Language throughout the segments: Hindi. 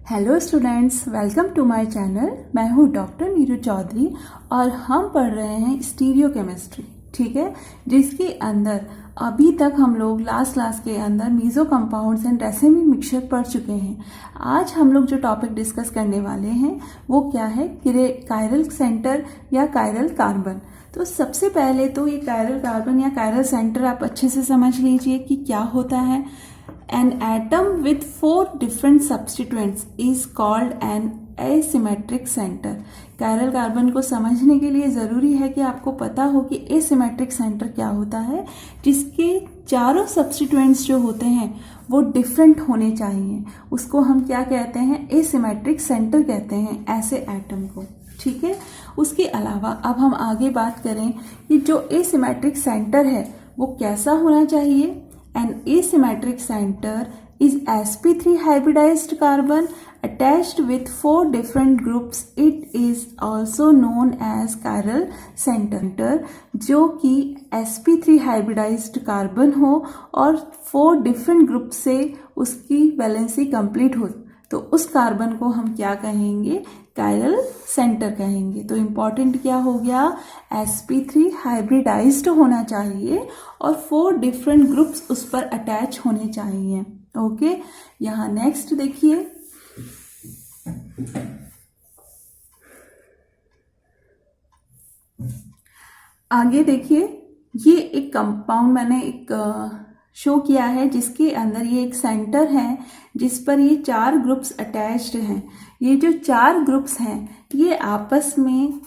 Hello students, welcome to my channel. मैं हूँ डॉक्टर नीरू चौधरी और हम पढ़ रहे हैं स्टीरियो केमिस्ट्री, ठीक है, जिसके अंदर अभी तक हम लोग लास्ट क्लास के अंदर मीजो कंपाउंड्स एंड रेसिमी मिक्सचर पढ़ चुके हैं। आज हम लोग जो टॉपिक डिस्कस करने वाले हैं वो क्या है, कायरल सेंटर या कायरल कार्बन। तो सबसे पहले तो ये कायरल कार्बन या कायरल सेंटर आप अच्छे से समझ लीजिए कि क्या होता है। An atom with 4 different substituents is called an asymmetric center। Chiral carbon को समझने के लिए ज़रूरी है कि आपको पता हो कि एसिमेट्रिक सेंटर क्या होता है, जिसके चारों सब्स्टिट्यूएंट्स जो होते हैं वो डिफरेंट होने चाहिए। उसको हम क्या कहते हैं, एसिमेट्रिक सेंटर कहते हैं ऐसे एटम को, ठीक है। उसके अलावा अब हम आगे बात करें कि जो एसिमेट्रिक सेंटर है वो कैसा होना चाहिए। An asymmetric center is sp3 hybridized carbon attached with 4 different groups. It is also known as chiral center, जो कि sp3 hybridized carbon हो और 4 different group से उसकी वैलेंसी कंप्लीट हो, तो उस कार्बन को हम क्या कहेंगे, कायरल सेंटर कहेंगे। तो इम्पॉर्टेंट क्या हो गया, sp3 हाइब्रिडाइज्ड होना चाहिए और 4 डिफरेंट ग्रुप्स उस पर अटैच होने चाहिए। ओके, यहाँ नेक्स्ट देखिए, आगे देखिए, ये एक कंपाउंड मैंने एक शो किया है जिसके अंदर ये एक सेंटर है जिस पर ये 4 ग्रुप्स अटैच्ड हैं। ये जो 4 ग्रुप्स हैं ये आपस में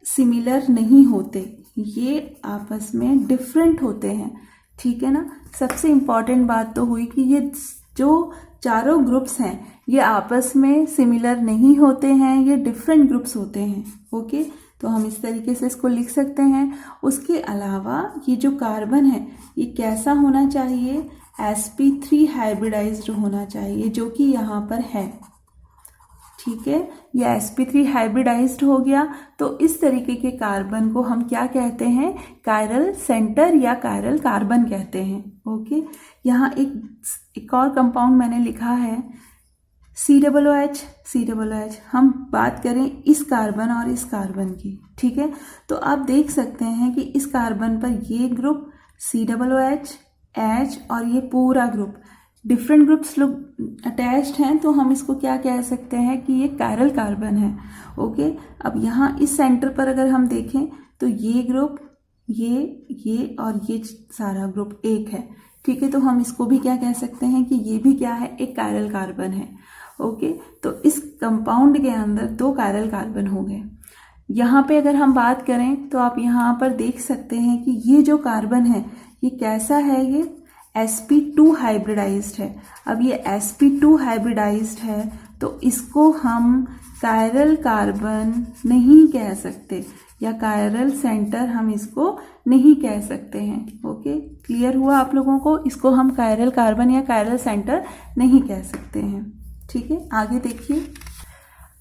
सिमिलर नहीं होते, ये आपस में डिफरेंट होते हैं, ठीक है ना। सबसे इम्पॉर्टेंट बात तो हुई कि ये जो चारों ग्रुप्स हैं ये आपस में सिमिलर नहीं होते हैं, ये डिफरेंट ग्रुप्स होते हैं। ओके, तो हम इस तरीके से इसको लिख सकते हैं। उसके अलावा ये जो कार्बन है ये कैसा होना चाहिए, sp3 हाइब्रिडाइज्ड होना चाहिए, जो कि यहाँ पर है, ठीक है। ये sp3 हाइब्रिडाइज्ड हो गया, तो इस तरीके के कार्बन को हम क्या कहते हैं, कायरल सेंटर या कायरल कार्बन कहते हैं। ओके, यहाँ एक और कंपाउंड मैंने लिखा है COOH। हम बात करें इस कार्बन और इस कार्बन की, ठीक है। तो आप देख सकते हैं कि इस कार्बन पर ये ग्रुप COOH, H और ये पूरा ग्रुप डिफरेंट ग्रुप्स लोग अटैच्ड हैं, तो हम इसको क्या कह सकते हैं कि ये कायरल कार्बन है। ओके, अब यहाँ इस सेंटर पर अगर हम देखें तो ये ग्रुप, ये और ये सारा ग्रुप एक है, ठीक है। तो हम इसको भी क्या कह सकते हैं कि ये भी क्या है, एक कायरल कार्बन है। ओके, तो इस कंपाउंड के अंदर 2 कायरल कार्बन हो गए। यहाँ पे अगर हम बात करें तो आप यहाँ पर देख सकते हैं कि ये जो कार्बन है ये कैसा है, ये sp2 हाइब्रिडाइज्ड है। अब ये sp2 हाइब्रिडाइज्ड है तो इसको हम कायरल कार्बन नहीं कह सकते या कायरल सेंटर हम इसको नहीं कह सकते हैं। ओके, क्लियर हुआ आप लोगों को, इसको हम कायरल कार्बन या कायरल सेंटर नहीं कह सकते हैं, ठीक है। आगे देखिए,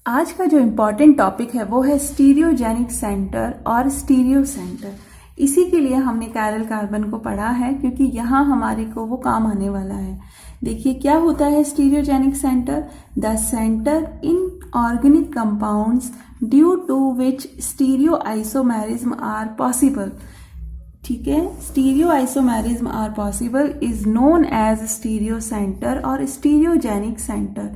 आज का जो इम्पॉर्टेंट टॉपिक है वो है स्टीरियोजेनिक सेंटर और स्टीरियो सेंटर। इसी के लिए हमने कायरल कार्बन को पढ़ा है क्योंकि यहाँ हमारे को वो काम आने वाला है। देखिए क्या होता है stereogenic centre, the centre in organic compounds due to which stereo isomerism are possible, ठीक है। Stereo isomerism are possible is known as stereo centre और स्टीरियोजेनिक सेंटर।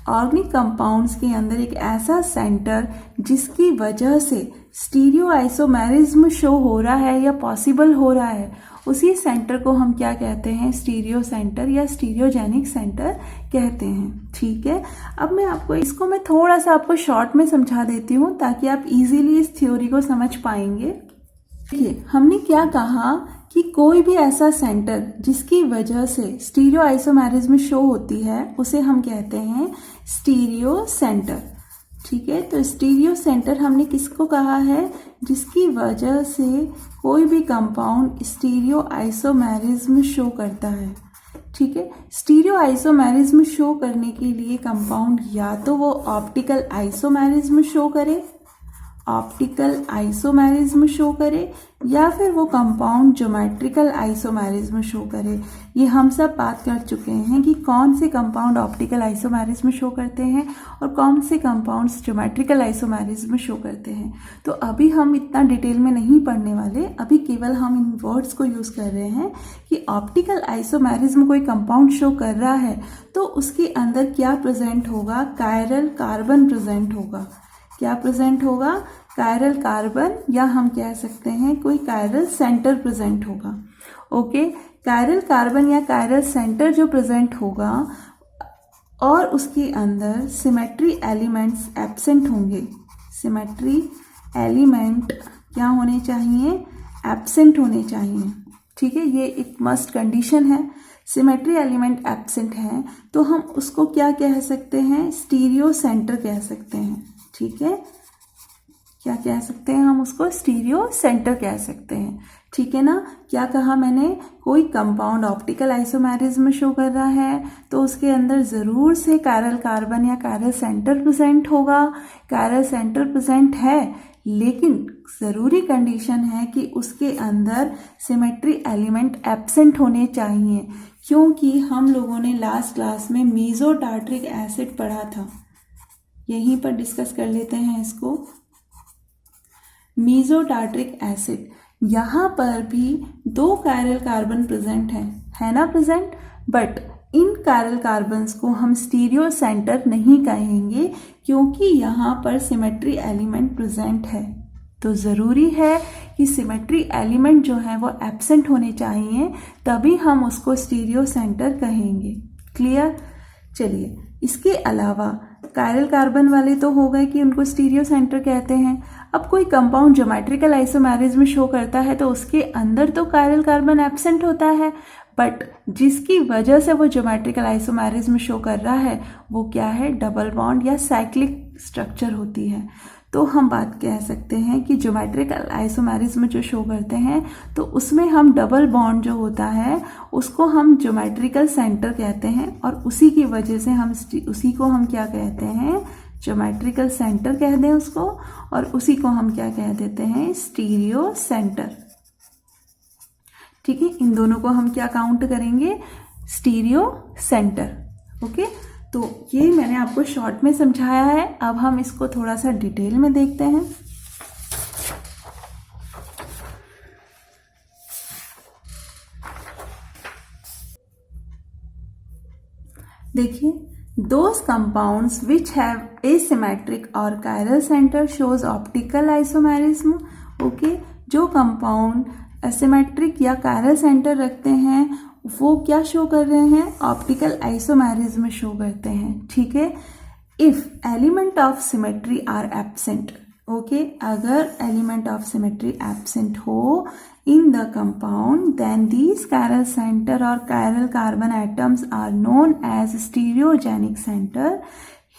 ऑर्गेनिक कंपाउंड्स के अंदर एक ऐसा सेंटर जिसकी वजह से स्टीरियो आइसोमेरिज्म शो हो रहा है या पॉसिबल हो रहा है, उसी सेंटर को हम क्या कहते हैं, स्टीरियो सेंटर या स्टीरियोजेनिक सेंटर कहते हैं, ठीक है। अब मैं थोड़ा सा आपको शॉर्ट में समझा देती हूँ ताकि आप इजीली इस थ्योरी को समझ पाएंगे। देखिए, हमने क्या कहा कि कोई भी ऐसा सेंटर जिसकी वजह से स्टीरियो आइसोमेरिज्म शो होती है उसे हम कहते हैं स्टीरियो सेंटर, ठीक है। तो स्टीरियो सेंटर हमने किसको कहा है, जिसकी वजह से कोई भी कंपाउंड स्टीरियो आइसोमेरिज्म शो करता है, ठीक है। स्टीरियो आइसोमेरिज्म शो करने के लिए कंपाउंड या तो वो ऑप्टिकल आइसोमेरिज्म शो करे, ऑप्टिकल आइसोमेरिज्म शो करे या फिर वो कंपाउंड ज्योमेट्रिकल आइसोमेरिज्म शो करे। ये हम सब बात कर चुके हैं कि कौन से कंपाउंड ऑप्टिकल आइसोमेरिज्म शो करते हैं और कौन से कंपाउंड्स ज्योमेट्रिकल आइसोमेरिज्म शो करते हैं। तो अभी हम इतना डिटेल में नहीं पढ़ने वाले, अभी केवल हम इन वर्ड्स को यूज़ कर रहे हैं कि ऑप्टिकल आइसोमेरिज्म कोई कंपाउंड शो कर रहा है तो उसके अंदर क्या प्रेजेंट होगा, कायरल कार्बन प्रेजेंट होगा। क्या प्रेजेंट होगा, कायरल कार्बन, या हम कह सकते हैं कोई कायरल सेंटर प्रेजेंट होगा। ओके, कायरल कार्बन या कायरल सेंटर जो प्रेजेंट होगा और उसके अंदर सिमेट्री एलिमेंट्स एब्सेंट होंगे। सिमेट्री एलिमेंट क्या होने चाहिए, एब्सेंट होने चाहिए। ठीक है, ये एक मस्ट कंडीशन है। सिमेट्री एलिमेंट एब्सेंट है तो हम उसको क्या कह सकते हैं, स्टीरियो सेंटर कह सकते हैं। ठीक है, क्या कह सकते हैं हम उसको, स्टीरियो सेंटर कह सकते हैं। ठीक है ना, क्या कहा मैंने, कोई कंपाउंड ऑप्टिकल आइसोमेरिज्म शो कर रहा है तो उसके अंदर ज़रूर से कायरल कार्बन या कायरल सेंटर प्रेजेंट होगा। कायरल सेंटर प्रेजेंट है, लेकिन ज़रूरी कंडीशन है कि उसके अंदर सिमेट्री एलिमेंट एब्सेंट होने चाहिए, क्योंकि हम लोगों ने लास्ट क्लास में मीजो टार्ट्रिक एसिड पढ़ा था। यहीं पर डिस्कस कर लेते हैं इसको। मीजो टार्ट्रिक एसिड, यहाँ पर भी 2 कायरल कार्बन प्रेजेंट है ना present, but in chiral carbons को हम स्टीरियो सेंटर नहीं कहेंगे क्योंकि यहाँ पर सिमेट्री एलिमेंट प्रेजेंट है। तो ज़रूरी है कि सिमेट्री एलिमेंट जो है वो एब्सेंट होने चाहिए, तभी हम उसको स्टीरियो सेंटर कहेंगे। क्लियर। चलिए, इसके अलावा कायरल कार्बन वाले तो हो गए कि उनको स्टीरियो सेंटर कहते हैं। अब कोई कंपाउंड ज्योमेट्रिकल आइसोमेरिज्म शो करता है तो उसके अंदर तो कायरल कार्बन एब्सेंट होता है, बट जिसकी वजह से वो ज्योमेट्रिकल आइसोमेरिज्म शो कर रहा है वो क्या है, डबल बॉन्ड या साइक्लिक स्ट्रक्चर होती है। तो हम बात कह सकते हैं कि ज्योमेट्रिकल आइसोमेरिज्म जो शो करते हैं तो उसमें हम डबल बॉन्ड जो होता है उसको हम ज्योमेट्रिकल सेंटर कहते हैं, और उसी की वजह से हम उसी को हम क्या कहते हैं, ज्योमेट्रिकल सेंटर कह दें उसको, और उसी को हम क्या कह देते हैं, स्टीरियो सेंटर। ठीक है, इन दोनों को हम क्या काउंट करेंगे, स्टीरियो सेंटर। ओके, तो ये मैंने आपको शॉर्ट में समझाया है। अब हम इसको थोड़ा सा डिटेल में देखते हैं। देखिए, those compounds which have asymmetric or chiral center shows optical isomerism. Okay, जो कंपाउंड एसिमेट्रिक या कायरल सेंटर रखते हैं वो क्या शो कर रहे हैं, ऑप्टिकल आइसोमेरिज्म शो करते हैं। ठीक है, if element of symmetry are absent. Okay, अगर एलिमेंट ऑफ सिमेट्री एब्सेंट हो in the compound, then these chiral center or chiral carbon atoms are known as stereogenic center.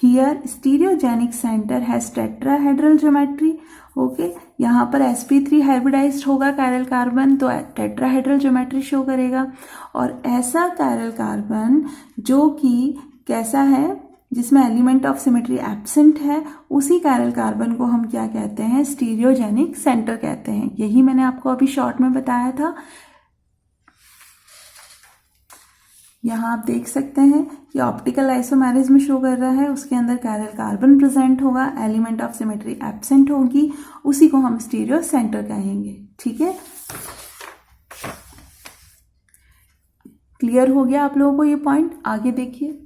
Here stereogenic center has tetrahedral geometry. Okay, यहाँ पर sp3 हाइब्रिडाइज्ड होगा कायरल कार्बन तो टेट्राहेड्रल ज्योमेट्री शो करेगा, और ऐसा कायरल कार्बन जो कि कैसा है, जिसमें एलिमेंट ऑफ सिमेट्री एब्सेंट है, उसी कायरल कार्बन को हम क्या कहते हैं, स्टीरियोजेनिक सेंटर कहते हैं। यही मैंने आपको अभी शॉर्ट में बताया था। यहाँ आप देख सकते हैं कि ऑप्टिकल आइसोमेरिज्म शो कर रहा है, उसके अंदर कायरल कार्बन प्रेजेंट होगा, एलिमेंट ऑफ सिमेट्री एब्सेंट होगी, उसी को हम स्टीरियो सेंटर कहेंगे। ठीक है, क्लियर हो गया आप लोगों को ये पॉइंट। आगे देखिए,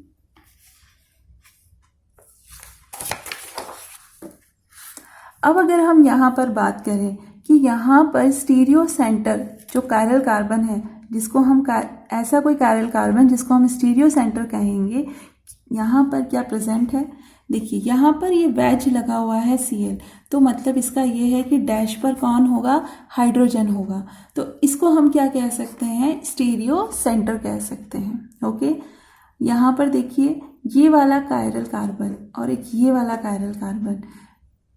अब अगर हम यहाँ पर बात करें कि यहाँ पर स्टीरियो सेंटर जो कायरल कार्बन है, जिसको हम ऐसा कोई कायरल कार्बन जिसको हम स्टीरियो सेंटर कहेंगे, यहाँ पर क्या प्रेजेंट है, देखिए यहाँ पर ये वेज लगा हुआ है Cl, तो मतलब इसका ये है कि डैश पर कौन होगा, हाइड्रोजन होगा, तो इसको हम क्या कह सकते हैं, स्टीरियो सेंटर कह सकते हैं। ओके, यहाँ पर देखिए ये वाला कायरल कार्बन और एक ये वाला कायरल कार्बन,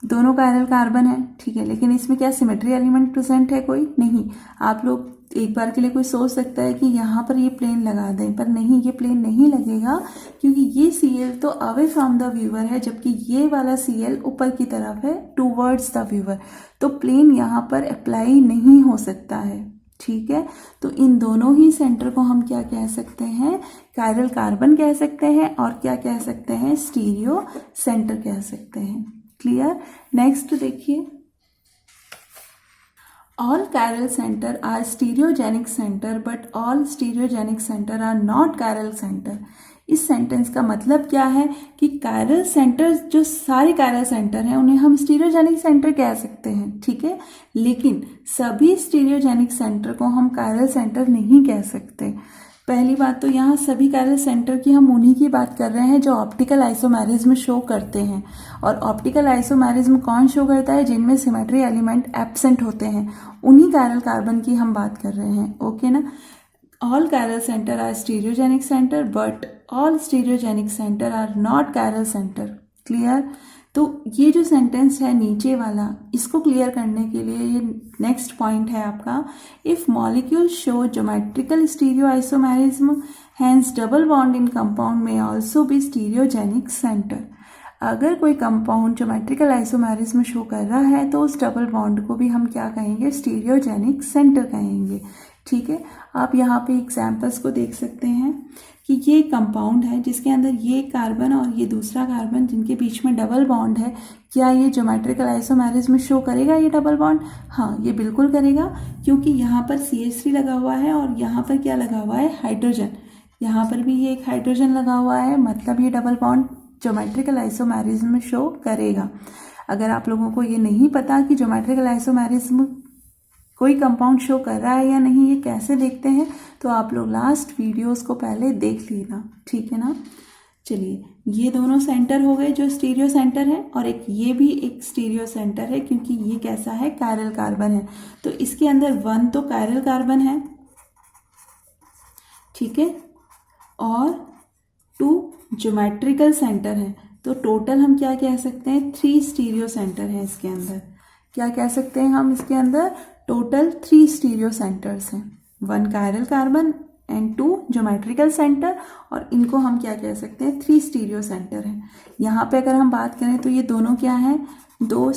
दोनों कायरल कार्बन है। ठीक है, लेकिन इसमें क्या सिमेट्री एलिमेंट प्रेजेंट है, कोई नहीं। आप लोग एक बार के लिए कोई सोच सकता है कि यहाँ पर ये प्लेन लगा दें, पर नहीं, ये प्लेन नहीं लगेगा क्योंकि ये Cl तो अवे फ्रॉम द व्यूअर है, जबकि ये वाला Cl ऊपर की तरफ है टूवर्ड्स द व्यूअर, तो प्लेन यहाँ पर अप्लाई नहीं हो सकता है। ठीक है, तो इन दोनों ही सेंटर को हम क्या कह सकते हैं, कायरल कार्बन कह सकते हैं, और क्या कह सकते हैं, स्टीरियो सेंटर कह सकते हैं। क्लियर। नेक्स्ट देखिए, all chiral center are stereogenic center but all stereogenic center are not chiral center। इस सेंटेंस का मतलब क्या है कि कायरल सेंटर, जो सारे कायरल सेंटर हैं उन्हें हम स्टीरियोजेनिक सेंटर कह सकते हैं, ठीक है, लेकिन सभी स्टीरियोजेनिक सेंटर को हम कायरल सेंटर नहीं कह सकते। पहली बात तो यहाँ सभी कायरल सेंटर की हम उन्हीं की बात कर रहे हैं जो ऑप्टिकल आइसोमेरिज्म शो करते हैं, और ऑप्टिकल आइसोमेरिज्म कौन शो करता है, जिनमें सिमेट्री एलिमेंट एब्सेंट होते हैं, उन्हीं कायरल कार्बन की हम बात कर रहे हैं। ओके ना। All chiral centre are stereogenic centre but all stereogenic centre are not chiral centre. Clear. तो ये जो सेंटेंस है नीचे वाला, इसको क्लियर करने के लिए ये नेक्स्ट पॉइंट है आपका, if molecule show geometrical stereo isomerism hence double bond in compound में ऑल्सो बी स्टीरियोजेनिक सेंटर। अगर कोई कंपाउंड ज्योमेट्रिकल आइसोमेरिज्म शो कर रहा है तो उस डबल बॉन्ड को भी हम क्या कहेंगे, स्टीरियोजेनिक सेंटर कहेंगे। ठीक है, आप यहाँ पे एग्जाम्पल्स को देख सकते हैं कि ये कंपाउंड है जिसके अंदर ये कार्बन और ये दूसरा कार्बन जिनके बीच में डबल बॉन्ड है, क्या ये ज्योमेट्रिकल आइसोमेरिज्म शो करेगा ये डबल बॉन्ड? हाँ, ये बिल्कुल करेगा, क्योंकि यहाँ पर CH3 लगा हुआ है और यहाँ पर क्या लगा हुआ है, हाइड्रोजन। यहाँ पर भी ये एक हाइड्रोजन लगा हुआ है, मतलब ये double bond geometrical isomerism show करेगा। अगर आप लोगों को ये नहीं पता कि ज्योमेट्रिकल आइसोमेरिज्म कोई कंपाउंड शो कर रहा है या नहीं, ये कैसे देखते हैं, तो आप लोग लास्ट वीडियोस को पहले देख लेना। ठीक है ना। चलिए, ये दोनों सेंटर हो गए जो स्टीरियो सेंटर है, और एक ये भी एक स्टीरियो सेंटर है क्योंकि ये कैसा है, कायरल कार्बन है, तो इसके अंदर 1 तो कायरल कार्बन है, ठीक है, और 2 ज्योमेट्रिकल सेंटर है, तो टोटल हम क्या कह सकते हैं, 3 स्टीरियो सेंटर है इसके अंदर। क्या कह सकते हैं हम, इसके अंदर टोटल 3 स्टीरियो सेंटर्स हैं, 1 chiral carbon and 2 geometrical centre, और इनको हम क्या कह सकते हैं, 3 स्टीरियो सेंटर हैं। यहाँ पे अगर हम बात करें तो ये दोनों क्या हैं, 2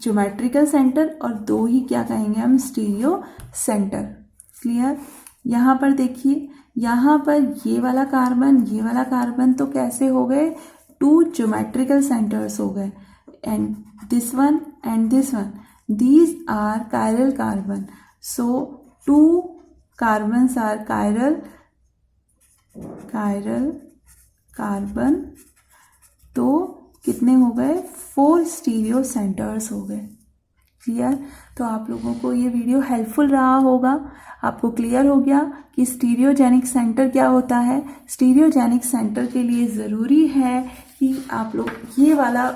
ज्योमेट्रिकल सेंटर और 2 ही क्या कहेंगे हम, स्टीरियो सेंटर। क्लियर। यहाँ पर देखिए, यहाँ पर ये वाला कार्बन तो कैसे हो गए, 2 ज्योमेट्रिकल सेंटर्स हो गए, and this one and this one, these are chiral carbon, so 2 carbons are chiral carbon, तो कितने हो गए, 4 स्टीरियो सेंटर्स हो गए। क्लियर। तो आप लोगों को ये वीडियो हेल्पफुल रहा होगा, आपको क्लियर हो गया कि स्टीरियोजेनिक सेंटर क्या होता है। स्टीरियोजेनिक सेंटर के लिए ज़रूरी है कि आप लोग ये वाला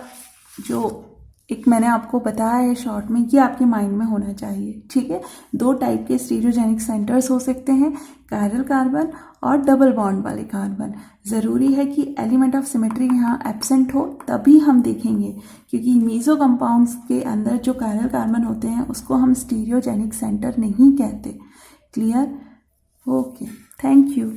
जो एक मैंने आपको बताया है शॉर्ट में, ये आपके माइंड में होना चाहिए। ठीक है, 2 टाइप के स्टीरियोजेनिक सेंटर्स हो सकते हैं, कायरल कार्बन और डबल बॉन्ड वाले कार्बन। ज़रूरी है कि एलिमेंट ऑफ सिमेट्री यहाँ एब्सेंट हो, तभी हम देखेंगे, क्योंकि मीजो कंपाउंड्स के अंदर जो कायरल कार्बन होते हैं उसको हम स्टीरियोजेनिक सेंटर नहीं कहते। क्लियर। Okay, thank you.